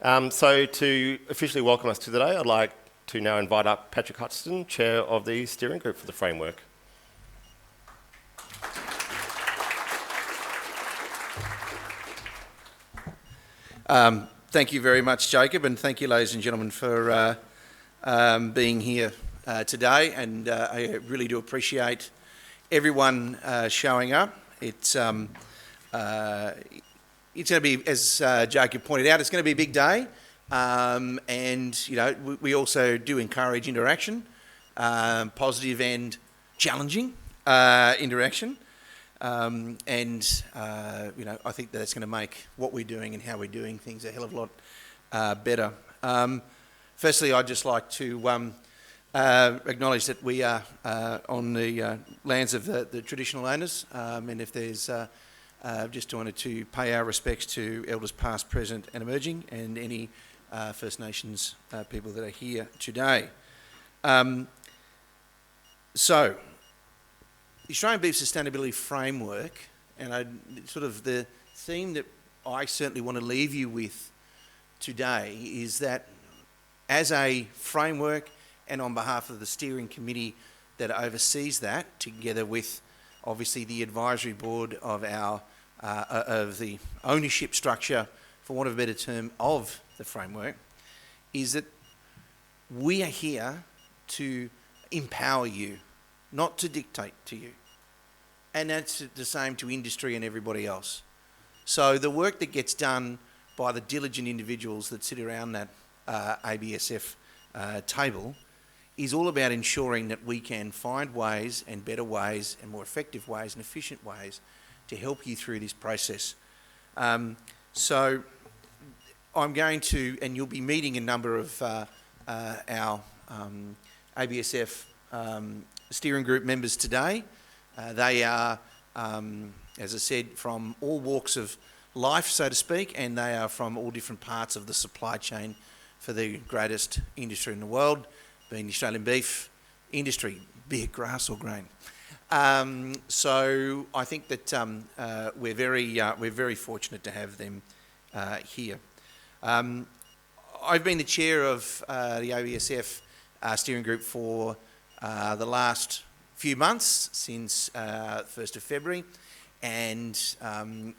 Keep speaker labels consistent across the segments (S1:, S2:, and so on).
S1: So to officially welcome us to today, I'd like to now invite up Patrick Hutchinson, Chair of the Steering Group for the Framework.
S2: Thank you very much, Jacob, and thank you, ladies and gentlemen, for being here today. And I really do appreciate everyone showing up. It's going to be, as Jacob pointed out, it's going to be a big day. And you know, we also do encourage interaction, positive and challenging interaction. You know, I think that's going to make what we're doing and how we're doing things a hell of a lot better. Firstly, I'd just like to acknowledge that we are on the lands of the traditional owners, and if there's just wanted to pay our respects to elders past, present and emerging, and any First Nations people that are here today. So, the Australian Beef Sustainability Framework, and sort of the theme that I certainly want to leave you with today is that as a framework and on behalf of the steering committee that oversees that, together with obviously the advisory board of our of the ownership structure, for want of a better term, of the framework, is that we are here to empower you, not to dictate to you. And that's the same to industry and everybody else. So the work that gets done by the diligent individuals that sit around that ABSF table is all about ensuring that we can find ways and better ways and more effective ways and efficient ways to help you through this process. So I'm going to, and you'll be meeting a number of our ABSF steering group members today. They are, as I said, from all walks of life, so to speak, and they are from all different parts of the supply chain for the greatest industry in the world, being the Australian beef industry, be it grass or grain. So I think that we're very fortunate to have them here. I've been the chair of the ABSF steering group for the last few months, since 1st of February, and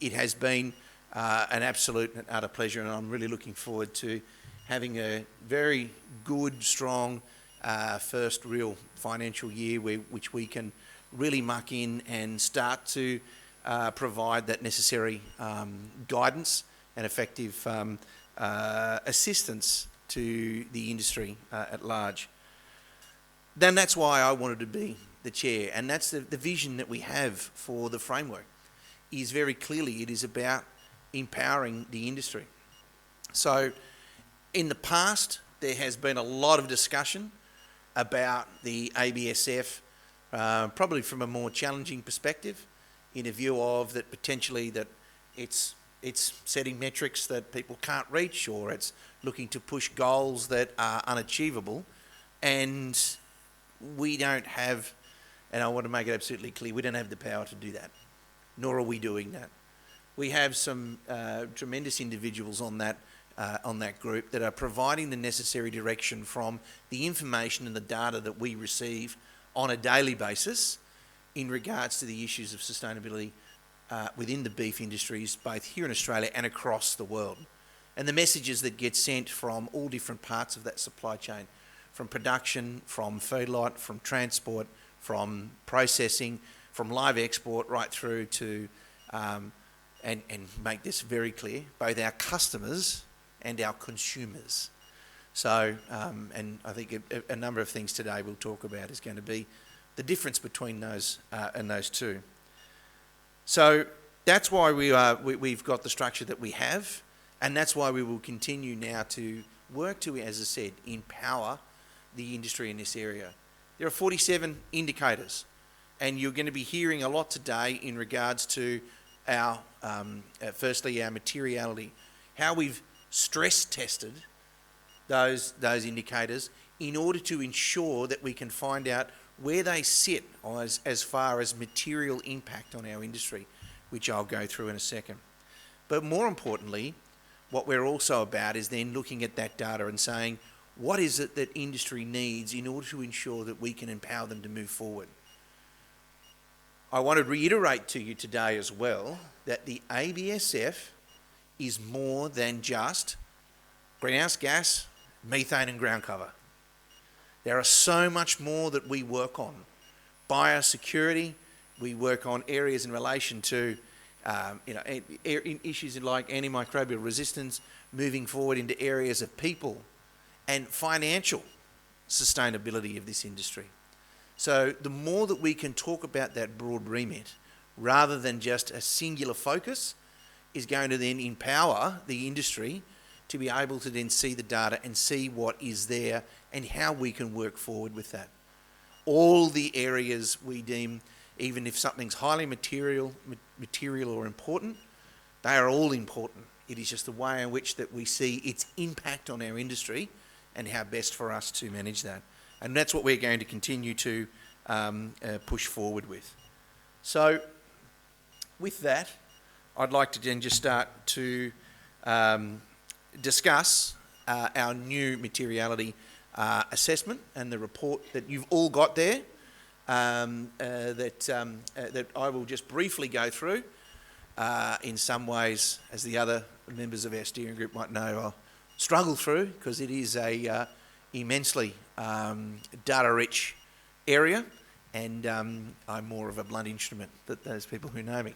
S2: it has been an absolute and utter pleasure, and I'm really looking forward to having a very good, strong first real financial year which we can really muck in and start to provide that necessary guidance and effective assistance to the industry at large. Then that's why I wanted to be the chair, and that's the vision that we have for the framework. Is very clearly it is about empowering the industry. So in the past there has been a lot of discussion about the ABSF, probably from a more challenging perspective, in a view of that potentially that it's setting metrics that people can't reach, or it's looking to push goals that are unachievable, and we don't have, and I want to make it absolutely clear, we don't have the power to do that, nor are we doing that. We have some tremendous individuals on that group that are providing the necessary direction from the information and the data that we receive on a daily basis in regards to the issues of sustainability within the beef industries, both here in Australia and across the world. And the messages that get sent from all different parts of that supply chain, from production, from feedlot, from transport, from processing, from live export, right through to, and make this very clear, both our customers and our consumers. So, and I think a number of things today we'll talk about is going to be the difference between those and those two. So that's why we've got the structure that we have, and that's why we will continue now to work to, as I said, empower the industry in this area. There are 47 indicators, and you're going to be hearing a lot today in regards to our, firstly, our materiality, how we've stress tested those indicators in order to ensure that we can find out where they sit as far as material impact on our industry, which I'll go through in a second. But more importantly, what we're also about is then looking at that data and saying, what is it that industry needs in order to ensure that we can empower them to move forward? I want to reiterate to you today as well that the ABSF is more than just greenhouse gas, methane and ground cover. There are so much more that we work on. Biosecurity, we work on areas in relation to issues like antimicrobial resistance, moving forward into areas of people and financial sustainability of this industry. So the more that we can talk about that broad remit, rather than just a singular focus, is going to then empower the industry to be able to then see the data and see what is there and how we can work forward with that. All the areas we deem, even if something's highly material or important, they are all important. It is just the way in which that we see its impact on our industry and how best for us to manage that. And that's what we're going to continue to push forward with. So with that, I'd like to then just start to discuss our new materiality assessment and the report that you've all got there that I will just briefly go through. In some ways, as the other members of our steering group might know, I'll struggle through because it is a immensely data-rich area, and I'm more of a blunt instrument than those people who know me.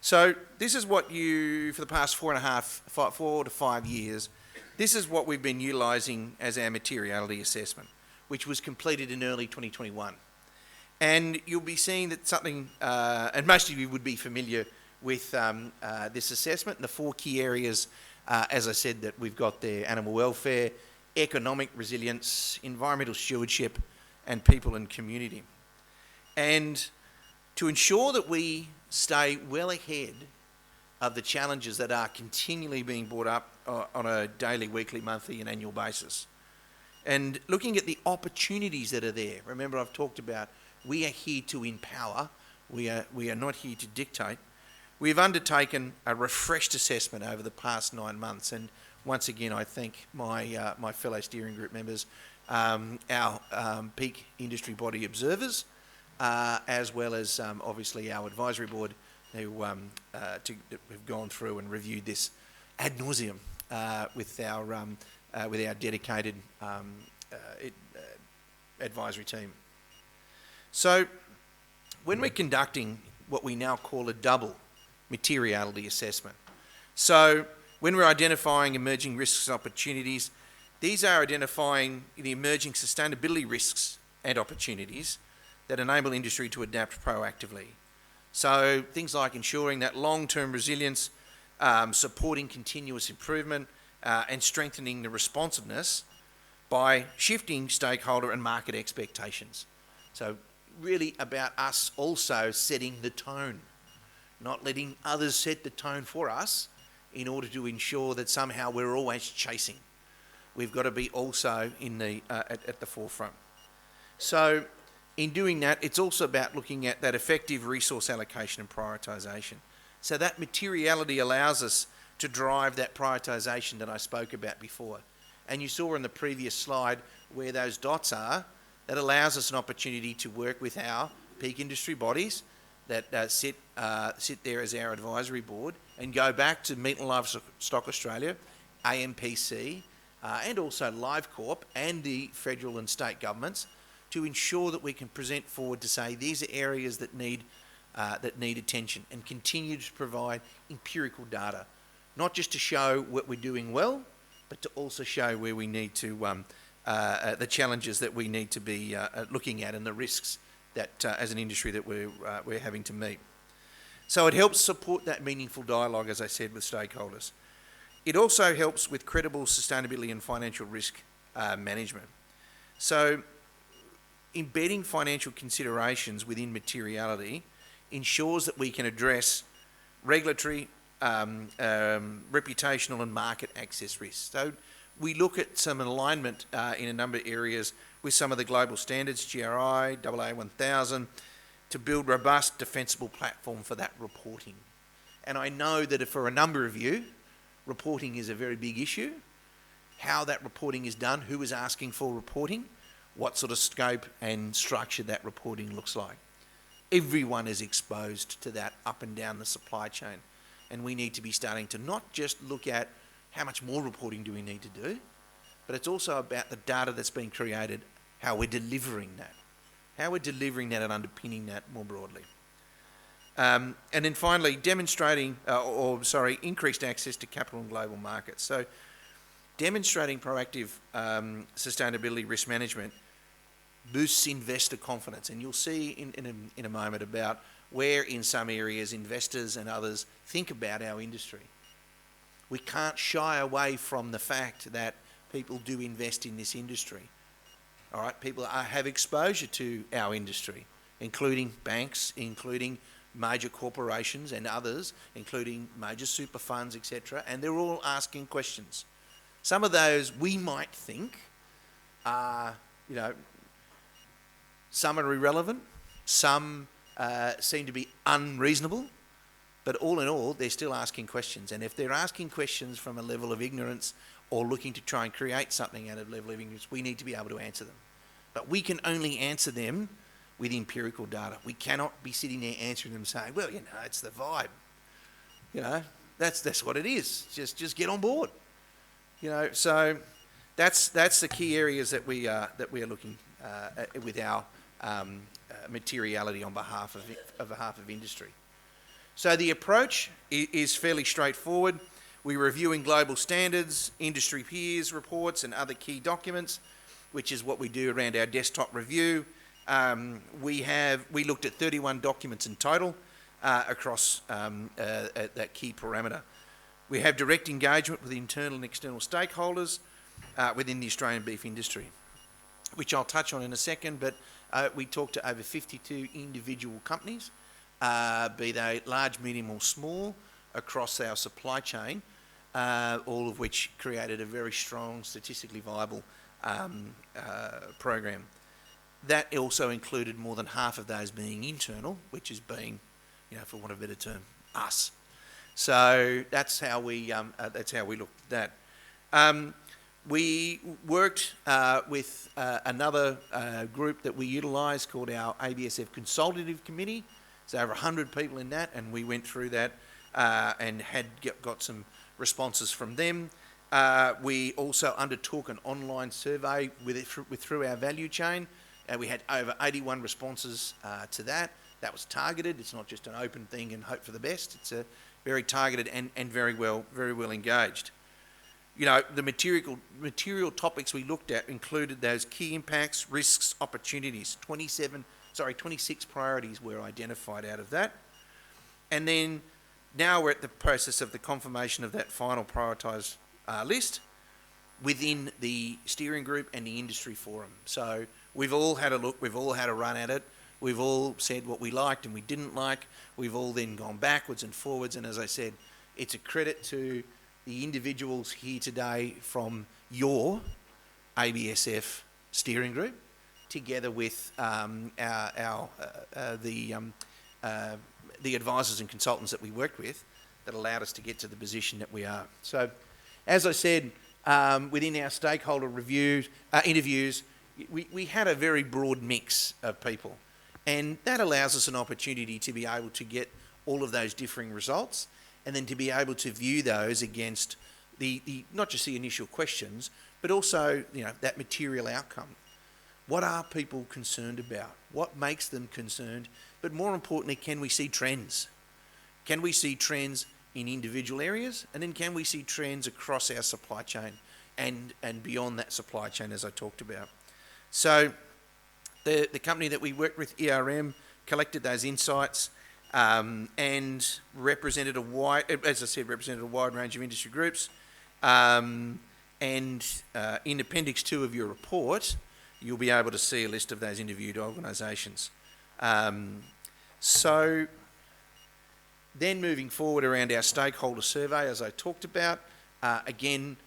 S2: So this is what you, for the past 4 to 5 years, this is what we've been utilising as our materiality assessment, which was completed in early 2021. And you'll be seeing that something, and most of you would be familiar with this assessment, and the 4 key areas, as I said, that we've got there: animal welfare, economic resilience, environmental stewardship, and people and community. And to ensure that we stay well ahead of the challenges that are continually being brought up on a daily, weekly, monthly and annual basis. And looking at the opportunities that are there. Remember, I've talked about we are here to empower. We are not here to dictate. We've undertaken a refreshed assessment over the past 9 months. And once again, I thank my fellow steering group members, our peak industry body observers, as well as obviously our advisory board who have gone through and reviewed this ad nauseum with our dedicated advisory team. So when we're conducting what we now call a double materiality assessment, so when we're identifying emerging risks and opportunities, these are identifying the emerging sustainability risks and opportunities that enable industry to adapt proactively. So things like ensuring that long-term resilience, supporting continuous improvement, and strengthening the responsiveness by shifting stakeholder and market expectations. So really about us also setting the tone, not letting others set the tone for us in order to ensure that somehow we're always chasing. We've got to be also in the at the forefront. So in doing that, it's also about looking at that effective resource allocation and prioritisation. So that materiality allows us to drive that prioritisation that I spoke about before. And you saw in the previous slide where those dots are. That allows us an opportunity to work with our peak industry bodies that sit there as our advisory board and go back to Meat and Livestock Australia, AMPC, and also LiveCorp and the federal and state governments to ensure that we can present forward to say these are areas that need attention and continue to provide empirical data, not just to show what we're doing well, but to also show where we need to the challenges that we need to be looking at and the risks that, as an industry, that we're having to meet. So it helps support that meaningful dialogue, as I said, with stakeholders. It also helps with credible sustainability and financial risk management. So embedding financial considerations within materiality ensures that we can address regulatory, reputational and market access risks. So we look at some alignment in a number of areas with some of the global standards, GRI, AA1000, to build robust, defensible platform for that reporting. And I know that for a number of you, reporting is a very big issue. How that reporting is done, who is asking for reporting, what sort of scope and structure that reporting looks like. Everyone is exposed to that up and down the supply chain. And we need to be starting to not just look at how much more reporting do we need to do, but it's also about the data that's been created, how we're delivering that. How we're delivering that and underpinning that more broadly. And then finally, increased access to capital and global markets. So demonstrating proactive sustainability risk management boosts investor confidence. And you'll see in a moment about where in some areas investors and others think about our industry. We can't shy away from the fact that people do invest in this industry. All right, people have exposure to our industry, including banks, including major corporations and others, including major super funds, etc., and they're all asking questions. Some of those we might think are, some are irrelevant, some seem to be unreasonable, but all in all, they're still asking questions. And if they're asking questions from a level of ignorance or looking to try and create something out of a level of ignorance, we need to be able to answer them. But we can only answer them with empirical data. We cannot be sitting there answering them saying, well, it's the vibe. That's what it is. Just get on board. So that's the key areas that we are looking at with our materiality on behalf of industry. So the approach is fairly straightforward. We're reviewing global standards, industry peers, reports, and other key documents, which is what we do around our desktop review. We looked at 31 documents in total across that key parameter. We have direct engagement with internal and external stakeholders within the Australian beef industry, which I'll touch on in a second, but we talked to over 52 individual companies, be they large, medium or small, across our supply chain, all of which created a very strong, statistically viable program. That also included more than half of those being internal, which is being, for want of a better term, us. So that's how we looked at that. We worked with another group that we utilised called our ABSF Consultative Committee. There's over 100 people in that, and we went through that and had got some responses from them. We also undertook an online survey through our value chain. We had over 81 responses to that. That was targeted. It's not just an open thing and hope for the best. It's a very targeted and very well engaged. The material topics we looked at included those key impacts, risks, opportunities. 26 priorities were identified out of that. And then now we're at the process of the confirmation of that final prioritised list within the steering group and the industry forum. So we've all had a look, we've all had a run at it, we've all said what we liked and we didn't like, we've all then gone backwards and forwards, and as I said, it's a credit to the individuals here today from your ABSF steering group, together with the advisors and consultants that we worked with, that allowed us to get to the position that we are. So, as I said, within our stakeholder interviews, we had a very broad mix of people, and that allows us an opportunity to be able to get all of those differing results, and then to be able to view those against the not just the initial questions, but also that material outcome. What are people concerned about? What makes them concerned? But more importantly, can we see trends? Can we see trends in individual areas? And then can we see trends across our supply chain and beyond that supply chain, as I talked about? So the company that we worked with, ERM, collected those insights and represented a wide range of industry groups. And in Appendix 2 of your report, you'll be able to see a list of those interviewed organisations. So then moving forward around our stakeholder survey, as I talked about, again,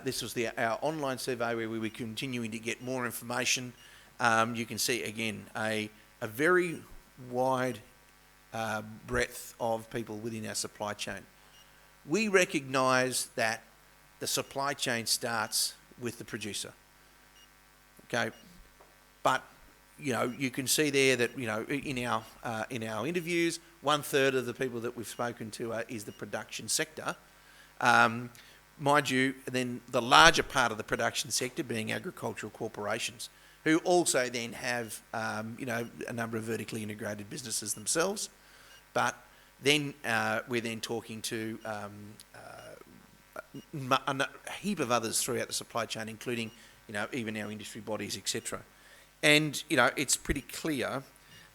S2: this was our online survey where we were continuing to get more information. You can see, again, a very wide breadth of people within our supply chain. We recognise that the supply chain starts with the producer. Okay, but you can see there that in our interviews, 1/3 of the people that we've spoken to is the production sector. Mind you, then the larger part of the production sector being agricultural corporations, who also then have a number of vertically integrated businesses themselves. But then we're then talking to a heap of others throughout the supply chain, including even our industry bodies, etc. And it's pretty clear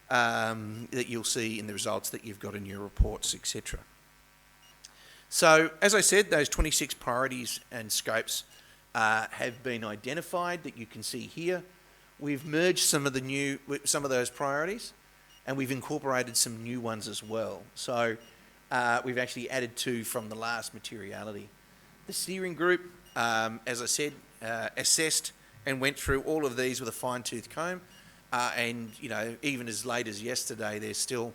S2: that you'll see in the results that you've got in your reports, etc. So, as I said, those 26 priorities and scopes have been identified that you can see here. We've merged some of those priorities, and we've incorporated some new ones as well. So, we've actually added 2 from the last Materiality. The steering group, as I said, assessed and went through all of these with a fine-tooth comb, and even as late as yesterday, there's still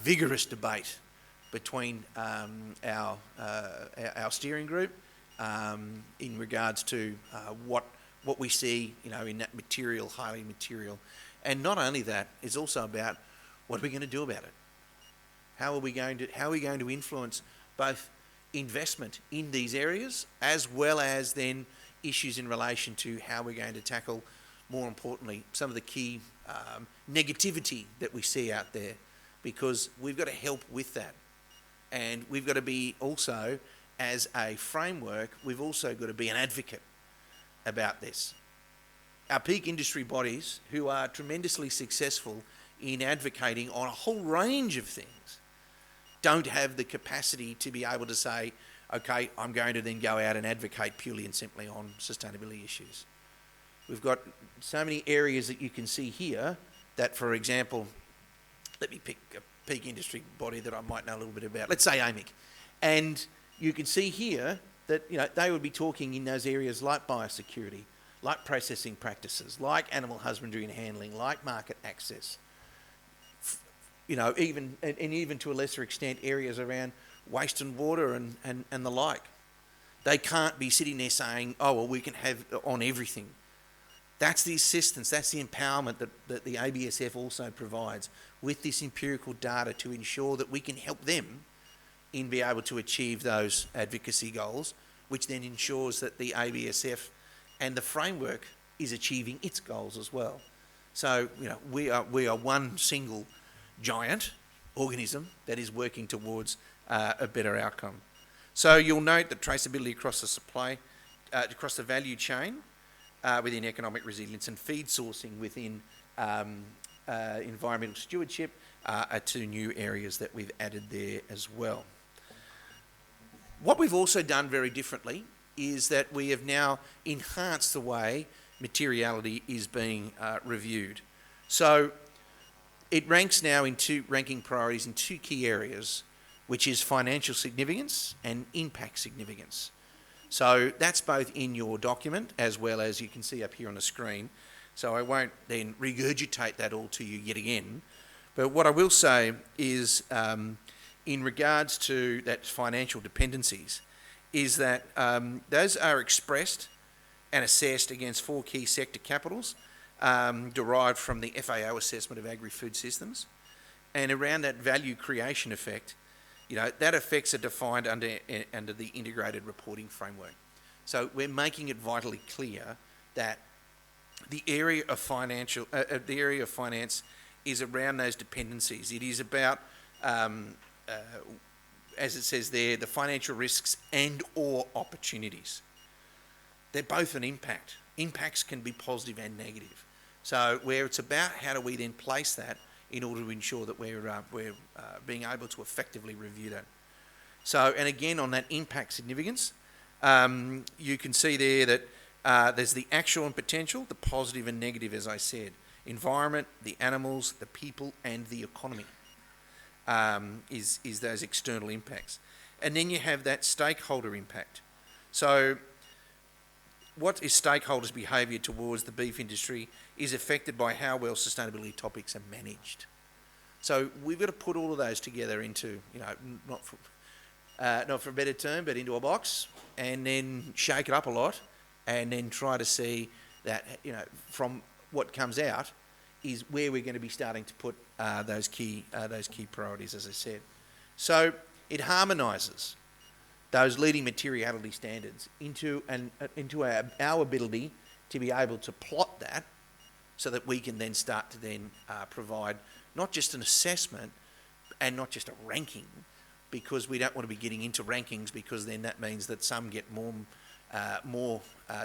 S2: vigorous debate between our steering group in regards to what we see, in that highly material, and not only that, it's also about what are we going to do about it. How are we going to influence both investment in these areas as well as then issues in relation to how we're going to tackle, more importantly, some of the key negativity that we see out there, because we've got to help with that. And we've got to be also, as a framework, we've also got to be an advocate about this. Our peak industry bodies, who are tremendously successful in advocating on a whole range of things, don't have the capacity to be able to say, okay, I'm going to then go out and advocate purely and simply on sustainability issues. We've got so many areas that you can see here that, for example, let me pick a peak industry body that I might know a little bit about. Let's say AMIC. And you can see here that they would be talking in those areas like biosecurity, like processing practices, like animal husbandry and handling, like market access. Even to a lesser extent, areas around waste and water and the like. They can't be sitting there saying, oh, well, we can have on everything. That's the assistance, that's the empowerment that the ABSF also provides with this empirical data to ensure that we can help them in be able to achieve those advocacy goals, which then ensures that the ABSF and the framework is achieving its goals as well. So, we are one single giant organism that is working towards a better outcome. So you'll note that traceability across the value chain within economic resilience and feed sourcing within environmental stewardship are 2 new areas that we've added there as well. What we've also done very differently is that we have now enhanced the way materiality is being reviewed. So it ranks now in ranking priorities in 2 key areas, which is financial significance and impact significance. So that's both in your document as well as you can see up here on the screen. So I won't then regurgitate that all to you yet again. But what I will say is, in regards to that financial dependencies, is that those are expressed and assessed against 4 key sector capitals derived from the FAO assessment of agri-food systems. And around that value creation effect, that effects are defined under the integrated reporting framework. So we're making it vitally clear that the area of finance is around those dependencies. It is about, as it says there, the financial risks and or opportunities. They're both an impact. Impacts can be positive and negative. So where it's about how do we then place that in order to ensure that we're being able to effectively review that. So, and again on that impact significance, you can see there that there's the actual and potential, the positive and negative, as I said. Environment, the animals, the people, and the economy is those external impacts. And then you have that stakeholder impact. So what is stakeholders' behaviour towards the beef industry is affected by how well sustainability topics are managed. So we've got to put all of those together into, not for a better term, but into a box, and then shake it up a lot, and then try to see that, from what comes out is where we're going to be starting to put those key priorities, as I said. So it harmonises those leading materiality standards into our ability to be able to plot that, so that we can then start to then provide not just an assessment and not just a ranking, because we don't want to be getting into rankings, because then that means that some get more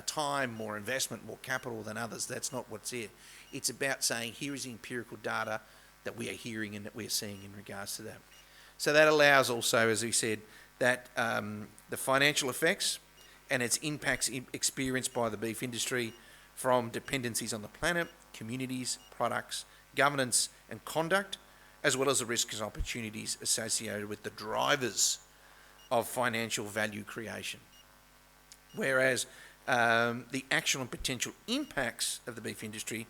S2: time, more investment, more capital than others. That's not what's here. It's about saying, here is the empirical data that we are hearing and that we're seeing in regards to that. So that allows also, as we said, that the financial effects and its impacts experienced by the beef industry, from dependencies on the planet, communities, products, governance and conduct, as well as the risks and opportunities associated with the drivers of financial value creation. Whereas the actual and potential impacts of the beef industry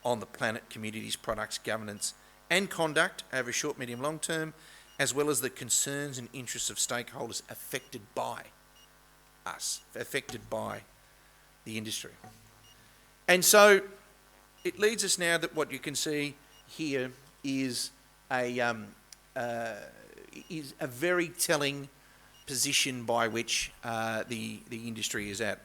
S2: on the planet, communities, products, governance and conduct over short, medium, long term, as well as the concerns and interests of stakeholders affected by us, affected by the industry. And so it leads us now that what you can see here is a very telling position by which the industry is at.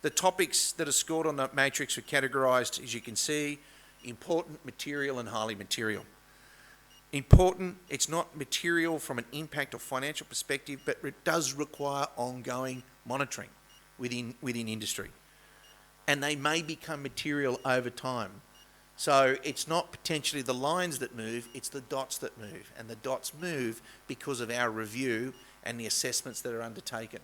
S2: The topics that are scored on that matrix are categorised, as you can see: important, material and highly material. Important, it's not material from an impact or financial perspective, but it does require ongoing monitoring within industry. And they may become material over time. So it's not potentially the lines that move, it's the dots that move. And the dots move because of our review and the assessments that are undertaken.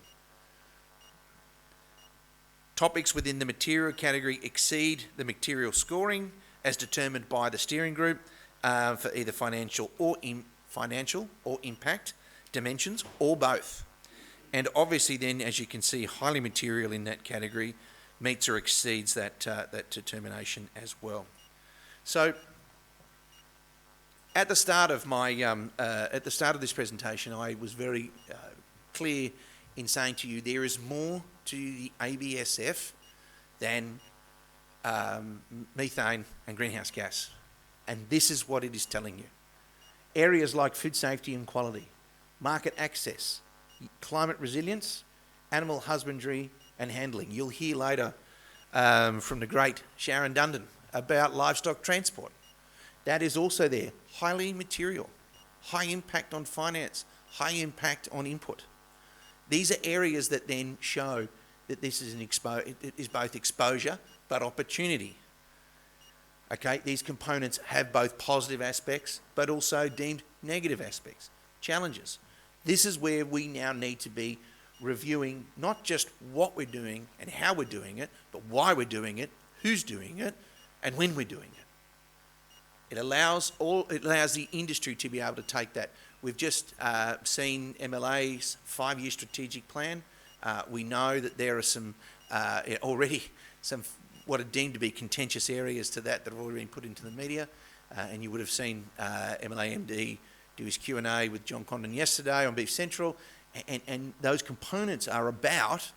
S2: Topics within the material category exceed the material scoring as determined by the steering group for either financial or impact dimensions, or both. And obviously then, as you can see, highly material in that category meets or exceeds that determination as well. So at the start of this presentation, I was very clear in saying to you, there is more to the ABSF than methane and greenhouse gas. And this is what it is telling you. Areas like food safety and quality, market access, climate resilience, animal husbandry and handling. You'll hear later from the great Sharon Dundon about livestock transport. That is also there. Highly material, high impact on finance, high impact on input. These are areas that then show that this is it is both exposure but opportunity. Okay, these components have both positive aspects but also deemed negative aspects, challenges. This is where we now need to be reviewing not just what we're doing and how we're doing it, but why we're doing it, who's doing it, and when we're doing it. It allows the industry to be able to take that. We've just seen MLA's 5-year strategic plan. We know that there are already some what are deemed to be contentious areas to that have already been put into the media, and you would have seen MLA MD do his Q&A with John Condon yesterday on Beef Central, and those components are about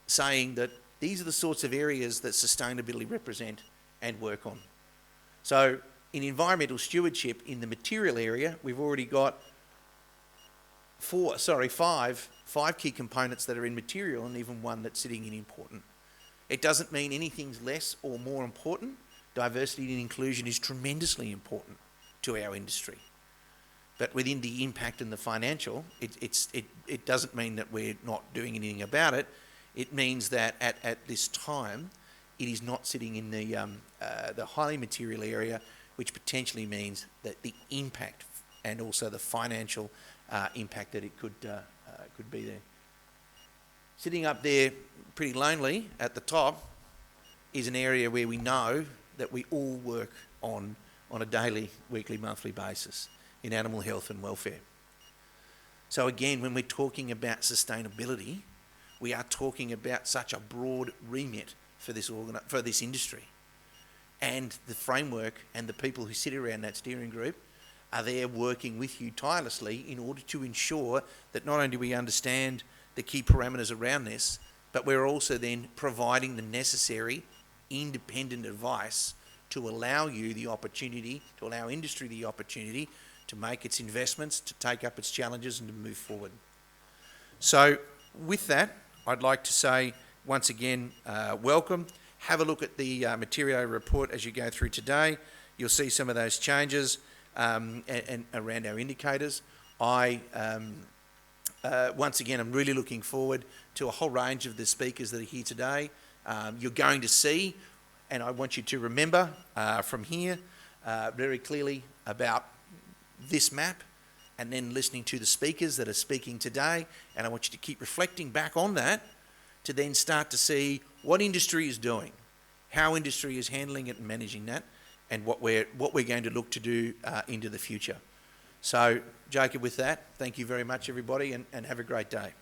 S2: saying that these are the sorts of areas that sustainability represent and work on. So in environmental stewardship in the material area, we've already got five key components that are in material, and even one that's sitting in important. It doesn't mean anything's less or more important. Diversity and inclusion is tremendously important to our industry. But within the impact and the financial, it doesn't mean that we're not doing anything about it. It means that at this time, it is not sitting in the highly material area, which potentially means that the impact and also the financial impact that it could be there. Sitting up there pretty lonely at the top is an area where we know that we all work on a daily, weekly, monthly basis in animal health and welfare. So again, when we're talking about sustainability, we are talking about such a broad remit for this industry. And the framework and the people who sit around that steering group are there working with you tirelessly in order to ensure that not only do we understand the key parameters around this, but we're also then providing the necessary independent advice to allow you the opportunity, to allow industry the opportunity to make its investments, to take up its challenges and to move forward. So with that, I'd like to say once again, welcome. Have a look at the Materiality report as you go through today. You'll see some of those changes and around our indicators. Once again, I'm really looking forward to a whole range of the speakers that are here today. You're going to see, and I want you to remember from here very clearly about this map, and then listening to the speakers that are speaking today, and I want you to keep reflecting back on that to then start to see what industry is doing, how industry is handling it and managing that, and what we're going to look to do into the future. So, Jacob, with that, thank you very much, everybody, and have a great day.